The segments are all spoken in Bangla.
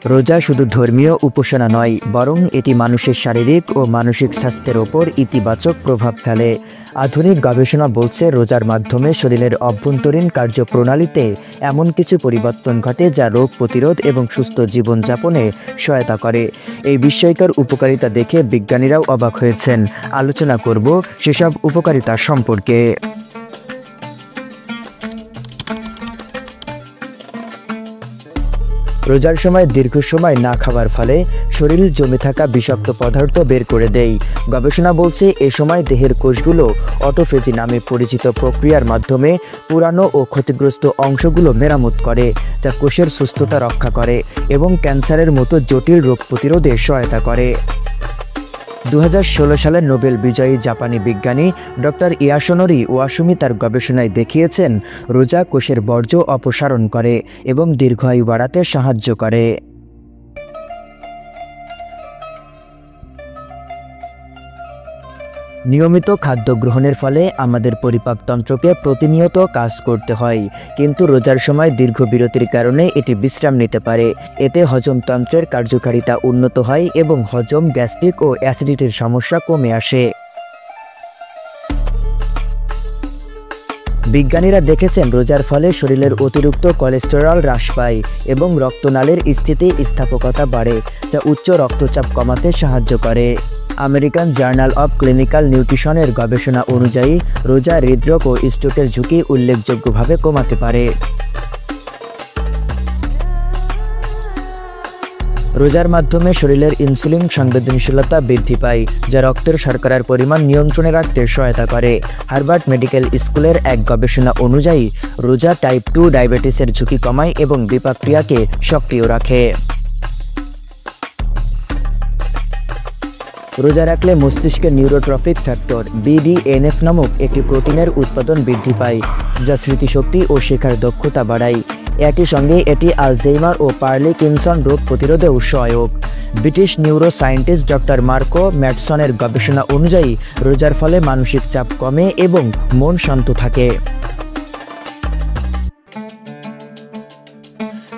রোজা শুধু ধর্মীয় উপাসনা নয়, বরং এটি মানুষের শারীরিক ও মানসিক স্বাস্থ্যের ওপর ইতিবাচক প্রভাব ফেলে। আধুনিক গবেষণা বলছে রোজার মাধ্যমে শরীরের অভ্যন্তরীণ কার্যপ্রণালীতে এমন কিছু পরিবর্তন ঘটে যা রোগ প্রতিরোধ এবং সুস্থ জীবনযাপনে সহায়তা করে। এই বিস্ময়কর উপকারিতা দেখে বিজ্ঞানীরাও অবাক হয়েছেন। আলোচনা করব সেসব উপকারিতা সম্পর্কে। রোজার সময় দীর্ঘ সময় না খাওয়ার ফলে শরীরে জমে থাকা বিষাক্ত পদার্থ বের করে দেয়। গবেষণা বলছে এ সময় দেহের কোষগুলো অটোফেজি নামে পরিচিত প্রক্রিয়ার মাধ্যমে পুরানো ও ক্ষতিগ্রস্ত অংশগুলো মেরামত করে, যা কোষের সুস্থতা রক্ষা করে এবং ক্যান্সারের মতো জটিল রোগ প্রতিরোধে সহায়তা করে। 2016 সালের নোবেল বিজয়ী জাপানি বিজ্ঞানী ডক্টর ইয়াসুনোরি ওয়াসুমি তার গবেষণায় দেখিয়েছেন রোজা কোষের বর্জ্য অপসারণ করে এবং দীর্ঘায়ু বাড়াতে সাহায্য করে। নিয়মিত খাদ্য গ্রহণের ফলে আমাদের পরিপাকতন্ত্রকে প্রতিনিয়ত কাজ করতে হয়, কিন্তু রোজার সময় দীর্ঘ বিরতির কারণে এটি বিশ্রাম নিতে পারে। এতে হজমতন্ত্রের কার্যকারিতা উন্নত হয় এবং হজম, গ্যাস্ট্রিক ও অ্যাসিডিটির সমস্যা কমে আসে। বিজ্ঞানীরা দেখেছেন রোজার ফলে শরীরের অতিরিক্ত কোলেস্টেরল হ্রাস পায় এবং রক্তনালীর স্থিতিস্থাপকতা বাড়ে, যা উচ্চ রক্তচাপ কমাতে সাহায্য করে। আমেরিকান জার্নাল অব ক্লিনিক্যাল নিউট্রিশনের গবেষণা অনুযায়ী রোজা হৃদরোগ ও স্ট্রোকের ঝুঁকি উল্লেখযোগ্যভাবে কমাতে পারে। রোজার মাধ্যমে শরীরের ইনসুলিন সংবেদনশীলতা বৃদ্ধি পায়, যা রক্তের শর্করার পরিমাণ নিয়ন্ত্রণে রাখতে সহায়তা করে। হার্ভার্ড মেডিকেল স্কুলের এক গবেষণা অনুযায়ী রোজা টাইপ 2 ডায়াবেটিসের ঝুঁকি কমায় এবং বিপাকক্রিয়াকে সক্রিয় রাখে। রোজা রাখলে মস্তিষ্কের নিউরোট্রফিক ফ্যাক্টর BDNF নামক একটি প্রোটিনের উৎপাদন বৃদ্ধি পায়, যা স্মৃতিশক্তি ও শেখার দক্ষতা বাড়ায়। একই সঙ্গে এটি আলঝেইমার ও পার্কিনসন রোগ প্রতিরোধেও সহায়ক। British neuro scientist doctor Marco ম্যাটসনের গবেষণা অনুযায়ী রোজার ফলে মানসিক চাপ কমে এবং মন শান্ত থাকে।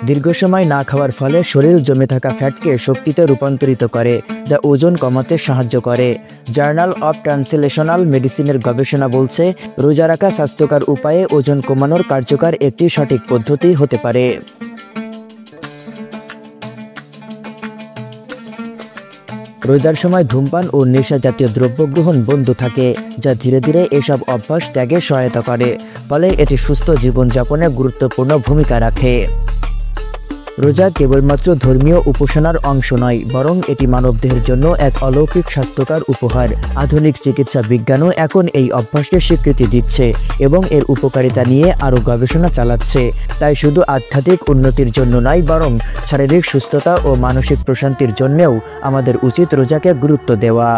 দীর্ঘ সময় না খাওয়ার ফলে শরীর জমে থাকা ফ্যাটকে শক্তিতে রূপান্তরিত করে, যা ওজন কমাতে সাহায্য করে। জার্নাল অব ট্রান্সলেশনাল মেডিসিনের গবেষণা বলছে রোজা রাখা স্বাস্থ্যকর উপায়ে ওজন কমানোর কার্যকর একটি সঠিক পদ্ধতি হতে পারে। রোজার সময় ধূমপান ও নেশা জাতীয় দ্রব্য গ্রহণ বন্ধ থাকে, যা ধীরে ধীরে এসব অভ্যাস ত্যাগে সহায়তা করে, ফলে এটি সুস্থ জীবনযাপনে গুরুত্বপূর্ণ ভূমিকা রাখে। রোজা কেবলমাত্র ধর্মীয় উপাসনার অংশ নয়, বরং এটি মানবদেহের জন্য এক অলৌকিক স্বাস্থ্যকর উপহার। আধুনিক চিকিৎসা বিজ্ঞানও এখন এই অভ্যাসকে স্বীকৃতি দিচ্ছে এবং এর উপকারিতা নিয়ে আরও গবেষণা চালাচ্ছে। তাই শুধু আধ্যাত্মিক উন্নতির জন্য নয়, বরং শারীরিক সুস্থতা ও মানসিক প্রশান্তির জন্যও আমাদের উচিত রোজাকে গুরুত্ব দেওয়া।